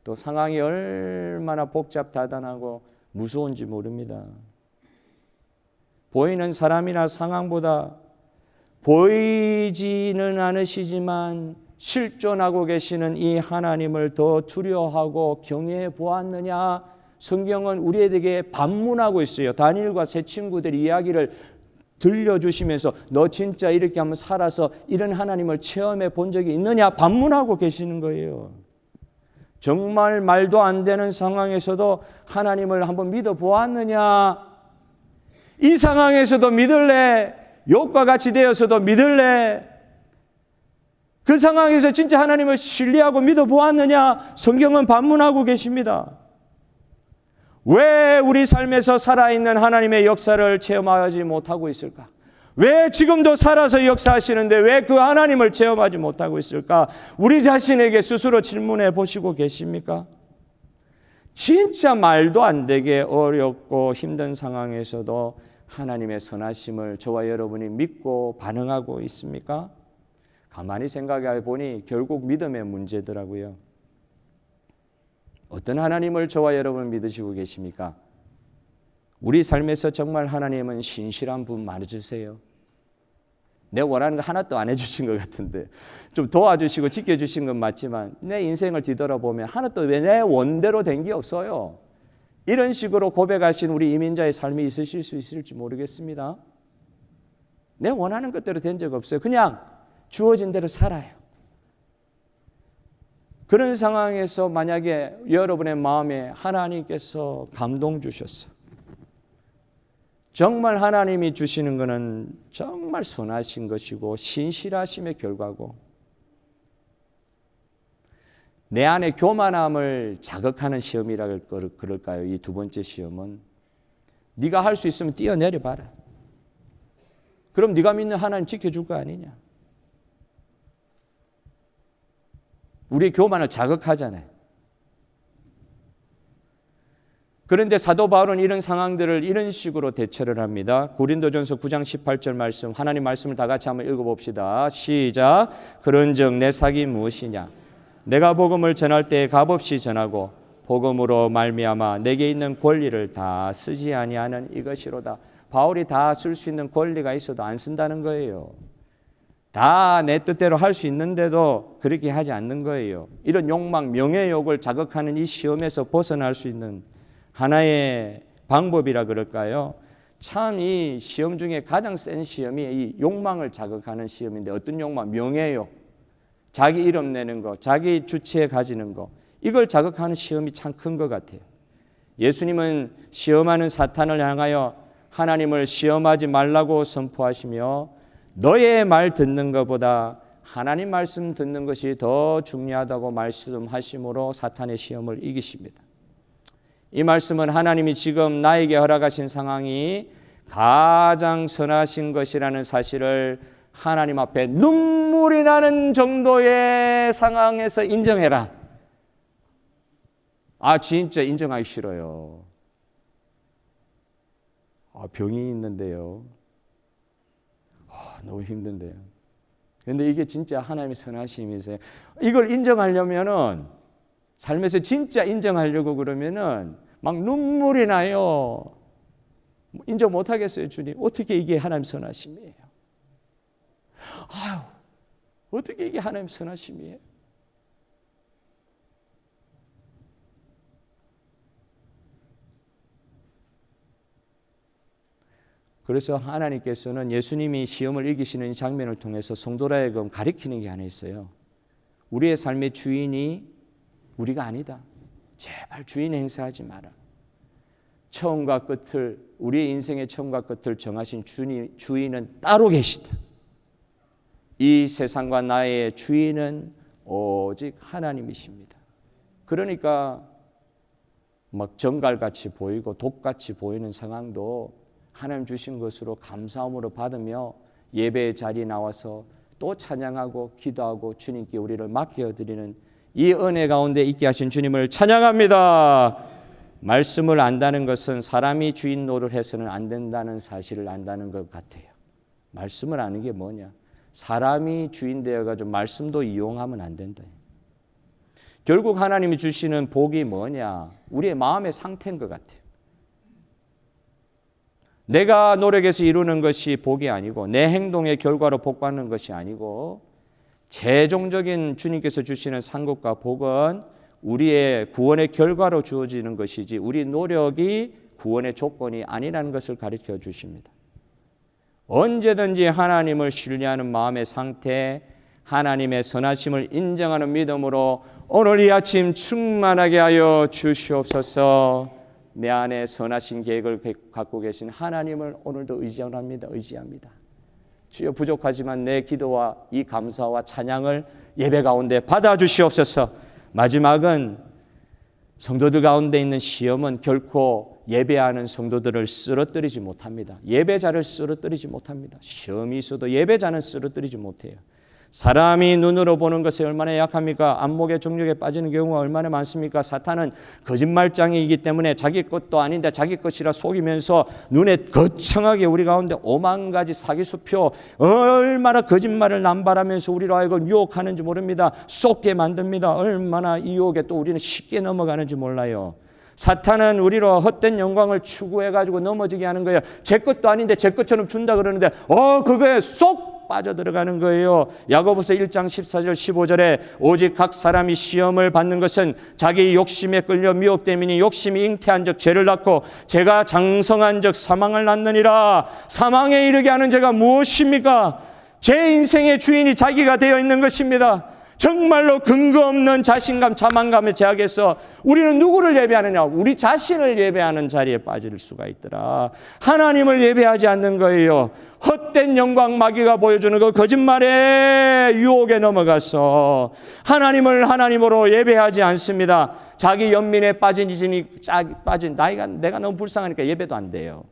또 상황이 얼마나 복잡다단하고 무서운지 모릅니다. 보이는 사람이나 상황보다 보이지는 않으시지만 실존하고 계시는 이 하나님을 더 두려워하고 경외해 보았느냐? 성경은 우리에게 반문하고 있어요. 다니엘과 세 친구들이 이야기를 들려주시면서 너 진짜 이렇게 한번 살아서 이런 하나님을 체험해 본 적이 있느냐? 반문하고 계시는 거예요. 정말 말도 안 되는 상황에서도 하나님을 한번 믿어 보았느냐? 이 상황에서도 믿을래? 욥과 같이 되어서도 믿을래? 그 상황에서 진짜 하나님을 신뢰하고 믿어 보았느냐? 성경은 반문하고 계십니다. 왜 우리 삶에서 살아있는 하나님의 역사를 체험하지 못하고 있을까? 왜 지금도 살아서 역사하시는데 왜 그 하나님을 체험하지 못하고 있을까? 우리 자신에게 스스로 질문해 보시고 계십니까? 진짜 말도 안 되게 어렵고 힘든 상황에서도 하나님의 선하심을 저와 여러분이 믿고 반응하고 있습니까? 가만히 생각해 보니 결국 믿음의 문제더라고요. 어떤 하나님을 저와 여러분 믿으시고 계십니까? 우리 삶에서 정말 하나님은 신실한 분 많으세요. 내 원하는 거 하나도 안 해주신 것 같은데 좀 도와주시고 지켜주신 건 맞지만 내 인생을 뒤돌아보면 하나도 왜 내 원대로 된 게 없어요. 이런 식으로 고백하신 우리 이민자의 삶이 있으실 수 있을지 모르겠습니다. 내 원하는 것대로 된 적 없어요. 그냥 주어진 대로 살아요. 그런 상황에서 만약에 여러분의 마음에 하나님께서 감동 주셨어. 정말 하나님이 주시는 것은 정말 선하신 것이고 신실하심의 결과고 내 안에 교만함을 자극하는 시험이라 그럴까요? 이 두 번째 시험은 네가 할 수 있으면 뛰어내려 봐라. 그럼 네가 믿는 하나님 지켜줄 거 아니냐? 우리의 교만을 자극하잖아요. 그런데 사도 바울은 이런 상황들을 이런 식으로 대처를 합니다. 고린도전서 9장 18절 말씀, 하나님 말씀을 다 같이 한번 읽어봅시다. 시작. 그런즉 내 삭이 무엇이냐? 내가 복음을 전할 때 값없이 전하고 복음으로 말미암아 내게 있는 권리를 다 쓰지 아니하는 이것이로다. 바울이 다 쓸 수 있는 권리가 있어도 안 쓴다는 거예요. 다 내 뜻대로 할 수 있는데도 그렇게 하지 않는 거예요. 이런 욕망, 명예욕을 자극하는 이 시험에서 벗어날 수 있는 하나의 방법이라 그럴까요? 참 이 시험 중에 가장 센 시험이 이 욕망을 자극하는 시험인데 어떤 욕망? 명예욕, 자기 이름 내는 거, 자기 주체에 가지는 거, 이걸 자극하는 시험이 참 큰 것 같아요. 예수님은 시험하는 사탄을 향하여 하나님을 시험하지 말라고 선포하시며 너의 말 듣는 것보다 하나님 말씀 듣는 것이 더 중요하다고 말씀하심으로 사탄의 시험을 이기십니다. 이 말씀은 하나님이 지금 나에게 허락하신 상황이 가장 선하신 것이라는 사실을 하나님 앞에 눈물이 나는 정도의 상황에서 인정해라. 진짜 인정하기 싫어요. 병이 있는데요. 너무 힘든데요. 그런데 이게 진짜 하나님의 선하심이세요. 이걸 인정하려면은 삶에서 진짜 인정하려고 그러면은 막 눈물이 나요. 인정 못 하겠어요, 주님. 어떻게 이게 하나님 선하심이에요? 어떻게 이게 하나님 선하심이에요? 그래서 하나님께서는 예수님이 시험을 이기시는 이 장면을 통해서 성도라 하여금 가리키는 게 하나 있어요. 우리의 삶의 주인이 우리가 아니다. 제발 주인 행세하지 마라. 처음과 끝을, 우리의 인생의 처음과 끝을 정하신 주인은 따로 계시다. 이 세상과 나의 주인은 오직 하나님이십니다. 그러니까 막 정갈같이 보이고 독같이 보이는 상황도 하나님 주신 것으로 감사함으로 받으며 예배의 자리에 나와서 또 찬양하고 기도하고 주님께 우리를 맡겨드리는 이 은혜 가운데 있게 하신 주님을 찬양합니다. 말씀을 안다는 것은 사람이 주인 노릇을 해서는 안 된다는 사실을 안다는 것 같아요. 말씀을 아는 게 뭐냐? 사람이 주인 되어가지고 말씀도 이용하면 안 된다. 결국 하나님이 주시는 복이 뭐냐? 우리의 마음의 상태인 것 같아요. 내가 노력해서 이루는 것이 복이 아니고 내 행동의 결과로 복받는 것이 아니고 최종적인 주님께서 주시는 상급과 복은 우리의 구원의 결과로 주어지는 것이지 우리 노력이 구원의 조건이 아니라는 것을 가르쳐 주십니다. 언제든지 하나님을 신뢰하는 마음의 상태, 하나님의 선하심을 인정하는 믿음으로 오늘 이 아침 충만하게 하여 주시옵소서. 내 안에 선하신 계획을 갖고 계신 하나님을 오늘도 의지합니다. 주여, 부족하지만 내 기도와 이 감사와 찬양을 예배 가운데 받아주시옵소서. 마지막은 성도들 가운데 있는 시험은 결코 예배하는 성도들을 쓰러뜨리지 못합니다. 예배자를 쓰러뜨리지 못합니다. 시험이 있어도 예배자는 쓰러뜨리지 못해요. 사람이 눈으로 보는 것에 얼마나 약합니까? 안목의 정욕에 빠지는 경우가 얼마나 많습니까? 사탄은 거짓말장이기 때문에 자기 것도 아닌데 자기 것이라 속이면서 눈에 거창하게 우리 가운데 5만 가지 사기수표, 얼마나 거짓말을 남발하면서 우리로 하여금 유혹하는지 모릅니다. 쏟게 만듭니다. 얼마나 이 유혹에 또 우리는 쉽게 넘어가는지 몰라요. 사탄은 우리로 헛된 영광을 추구해가지고 넘어지게 하는 거예요. 제 것도 아닌데 제 것처럼 준다 그러는데 그거에 쏙 빠져들어가는 거예요. 야고보서 1장 14절 15절에 오직 각 사람이 시험을 받는 것은 자기 욕심에 끌려 미혹됨이니 욕심이 잉태한 적 죄를 낳고 죄가 장성한 적 사망을 낳느니라. 사망에 이르게 하는 죄가 무엇입니까? 제 인생의 주인이 자기가 되어 있는 것입니다. 정말로 근거 없는 자신감, 자만감의 제약에서 우리는 누구를 예배하느냐? 우리 자신을 예배하는 자리에 빠질 수가 있더라. 하나님을 예배하지 않는 거예요. 헛된 영광 마귀가 보여주는 그 거짓말의 유혹에 넘어가서 하나님을 하나님으로 예배하지 않습니다. 자기 연민에 빠진 내가 너무 불쌍하니까 예배도 안 돼요.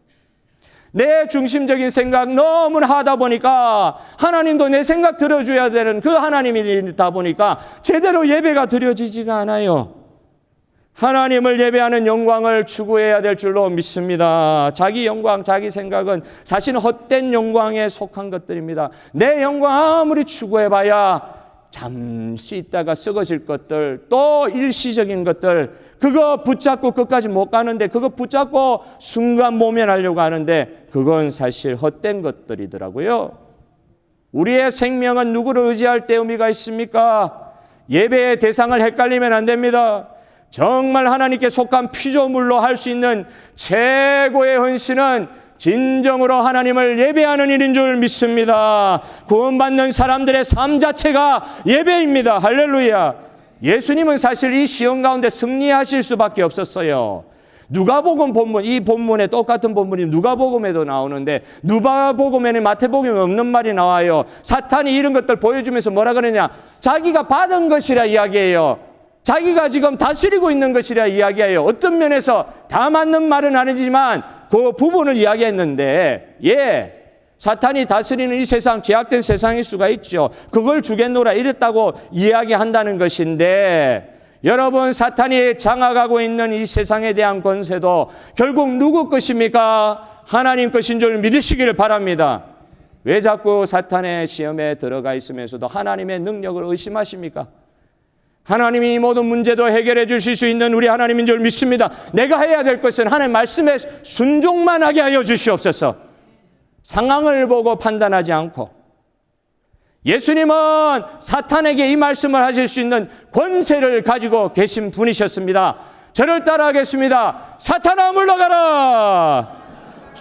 내 중심적인 생각 너무 하다 보니까 하나님도 내 생각 들어줘야 되는 그 하나님이다 보니까 제대로 예배가 드려지지가 않아요. 하나님을 예배하는 영광을 추구해야 될 줄로 믿습니다. 자기 영광, 자기 생각은 사실은 헛된 영광에 속한 것들입니다. 내 영광 아무리 추구해봐야 잠시 있다가 썩어질 것들, 또 일시적인 것들, 그거 붙잡고 끝까지 못 가는데, 그거 붙잡고 순간 모면하려고 하는데 그건 사실 헛된 것들이더라고요. 우리의 생명은 누구를 의지할 때 의미가 있습니까? 예배의 대상을 헷갈리면 안 됩니다. 정말 하나님께 속한 피조물로 할 수 있는 최고의 헌신은 진정으로 하나님을 예배하는 일인 줄 믿습니다. 구원받는 사람들의 삶 자체가 예배입니다. 할렐루야. 예수님은 사실 이 시험 가운데 승리하실 수밖에 없었어요. 누가복음 본문, 이 본문에 똑같은 본문이 누가복음에도 나오는데 누가복음에는 마태복음에 없는 말이 나와요. 사탄이 이런 것들 보여주면서 뭐라 그러냐? 자기가 받은 것이라 이야기해요. 자기가 지금 다스리고 있는 것이라 이야기해요. 어떤 면에서 다 맞는 말은 아니지만 그 부분을 이야기했는데, 사탄이 다스리는 이 세상, 죄악된 세상일 수가 있죠. 그걸 주겠노라 이랬다고 이야기한다는 것인데, 여러분, 사탄이 장악하고 있는 이 세상에 대한 권세도 결국 누구 것입니까? 하나님 것인 줄 믿으시기를 바랍니다. 왜 자꾸 사탄의 시험에 들어가 있으면서도 하나님의 능력을 의심하십니까? 하나님이 이 모든 문제도 해결해 주실 수 있는 우리 하나님인 줄 믿습니다. 내가 해야 될 것은 하나님 말씀에 순종만 하게 하여 주시옵소서. 상황을 보고 판단하지 않고, 예수님은 사탄에게 이 말씀을 하실 수 있는 권세를 가지고 계신 분이셨습니다. 저를 따라하겠습니다. 사탄아 물러가라.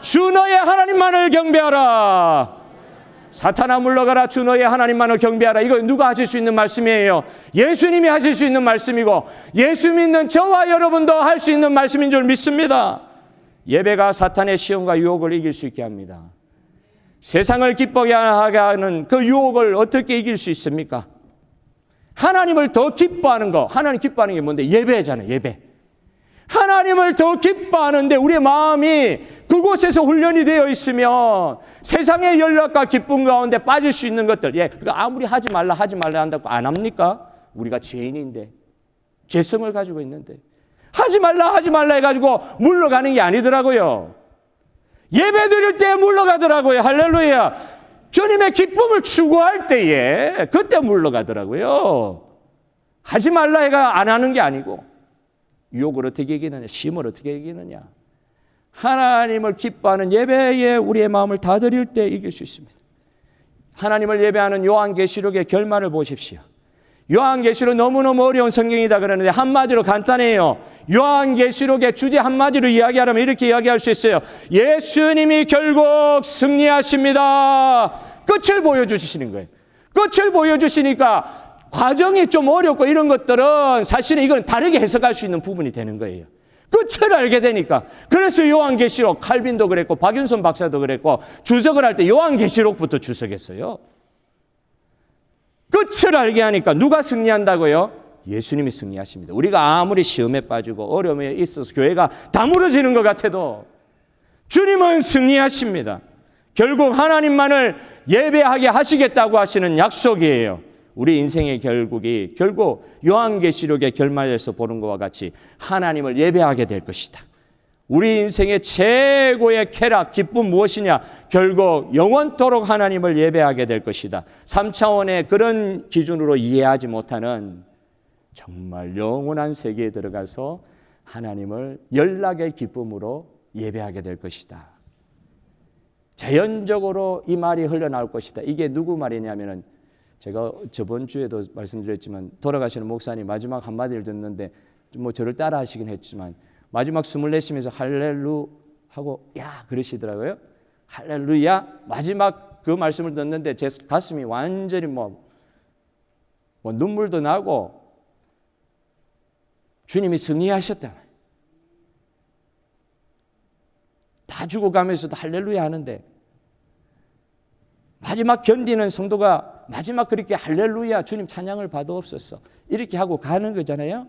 주 너의 하나님만을 경배하라. 사탄아 물러가라. 주 너의 하나님만을 경배하라. 이거 누가 하실 수 있는 말씀이에요? 예수님이 하실 수 있는 말씀이고, 예수 믿는 저와 여러분도 할 수 있는 말씀인 줄 믿습니다. 예배가 사탄의 시험과 유혹을 이길 수 있게 합니다. 세상을 기쁘게 하게 하는 그 유혹을 어떻게 이길 수 있습니까? 하나님을 더 기뻐하는 거. 하나님 기뻐하는 게 뭔데? 예배잖아요. 예배. 하나님을 더 기뻐하는데 우리의 마음이 그곳에서 훈련이 되어 있으면 세상의 연락과 기쁨 가운데 빠질 수 있는 것들, 그러니까 아무리 하지 말라 한다고 안 합니까? 우리가 죄인인데, 죄성을 가지고 있는데 하지 말라 해가지고 물러가는 게 아니더라고요. 예배 드릴 때 물러가더라고요. 할렐루야. 주님의 기쁨을 추구할 때에 그때 물러가더라고요. 하지 말라 해가 안 하는 게 아니고, 유혹을 어떻게 이기느냐, 시험을 어떻게 이기느냐, 하나님을 기뻐하는 예배에 우리의 마음을 다 드릴 때 이길 수 있습니다. 하나님을 예배하는 요한계시록의 결말을 보십시오. 요한계시록 너무너무 어려운 성경이다 그러는데 한마디로 간단해요. 요한계시록의 주제 한마디로 이야기하려면 이렇게 이야기할 수 있어요. 예수님이 결국 승리하십니다. 끝을 보여주시는 거예요. 끝을 보여주시니까 과정이 좀 어렵고 이런 것들은 사실은 이건 다르게 해석할 수 있는 부분이 되는 거예요. 끝을 알게 되니까. 그래서 요한계시록, 칼빈도 그랬고 박윤선 박사도 그랬고 주석을 할 때 요한계시록부터 주석했어요. 끝을 알게 하니까 누가 승리한다고요? 예수님이 승리하십니다. 우리가 아무리 시험에 빠지고 어려움에 있어서 교회가 다 무너지는 것 같아도 주님은 승리하십니다. 결국 하나님만을 예배하게 하시겠다고 하시는 약속이에요. 우리 인생의 결국 요한계시록의 결말에서 보는 것과 같이 하나님을 예배하게 될 것이다. 우리 인생의 최고의 쾌락, 기쁨 무엇이냐? 결국 영원토록 하나님을 예배하게 될 것이다. 3차원의 그런 기준으로 이해하지 못하는 정말 영원한 세계에 들어가서 하나님을 연락의 기쁨으로 예배하게 될 것이다. 자연적으로 이 말이 흘러나올 것이다. 이게 누구 말이냐면은 제가 저번 주에도 말씀드렸지만 돌아가시는 목사님 마지막 한마디를 듣는데 뭐 저를 따라 하시긴 했지만 마지막 숨을 내쉬면서 할렐루 하고 야 그러시더라고요. 할렐루야. 마지막 그 말씀을 듣는데 제 가슴이 완전히 뭐 눈물도 나고 주님이 승리하셨다. 다 죽어가면서도 할렐루야 하는데 마지막 견디는 성도가 마지막 그렇게 할렐루야 주님 찬양을 받아옵소서 이렇게 하고 가는 거잖아요.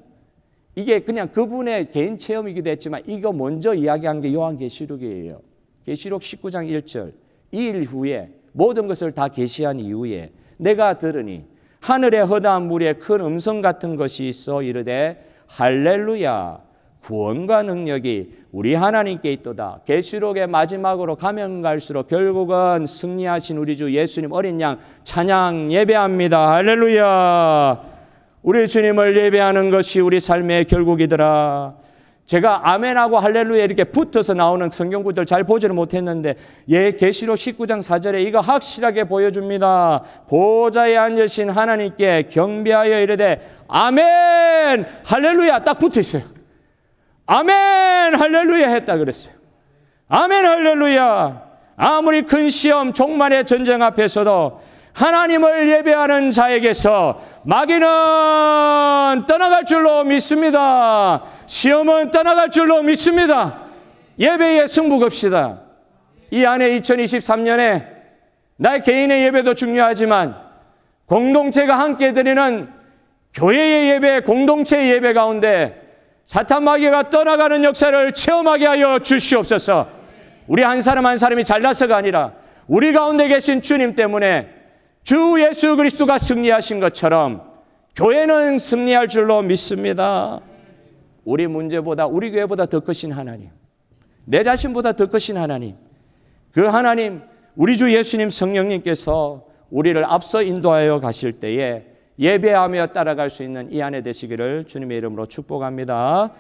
이게 그냥 그분의 개인 체험이기도 했지만 이거 먼저 이야기한 게 요한계시록이에요. 계시록 19장 1절 이 일 후에 모든 것을 다 계시한 이후에 내가 들으니 하늘의 허다한 물에 큰 음성 같은 것이 있어 이르되 할렐루야 구원과 능력이 우리 하나님께 있도다. 계시록의 마지막으로 가면 갈수록 결국은 승리하신 우리 주 예수님 어린 양 찬양 예배합니다. 할렐루야. 우리 주님을 예배하는 것이 우리 삶의 결국이더라. 제가 아멘하고 할렐루야 이렇게 붙어서 나오는 성경구절 잘 보지는 못했는데 계시록 19장 4절에 이거 확실하게 보여줍니다. 보좌에 앉으신 하나님께 경배하여 이르되 아멘 할렐루야 딱 붙어 있어요. 아멘 할렐루야 했다 그랬어요. 아멘 할렐루야. 아무리 큰 시험 종말의 전쟁 앞에서도 하나님을 예배하는 자에게서 마귀는 떠나갈 줄로 믿습니다. 시험은 떠나갈 줄로 믿습니다. 예배에 승부 겁시다. 이 안에 2023년에 나의 개인의 예배도 중요하지만 공동체가 함께 드리는 교회의 예배, 공동체의 예배 가운데 사탄 마귀가 떠나가는 역사를 체험하게 하여 주시옵소서. 우리 한 사람 한 사람이 잘나서가 아니라 우리 가운데 계신 주님 때문에 주 예수 그리스도가 승리하신 것처럼 교회는 승리할 줄로 믿습니다. 우리 문제보다, 우리 교회보다 더 크신 하나님, 내 자신보다 더 크신 하나님, 그 하나님, 우리 주 예수님 성령님께서 우리를 앞서 인도하여 가실 때에 예배하며 따라갈 수 있는 이 안에 되시기를 주님의 이름으로 축복합니다.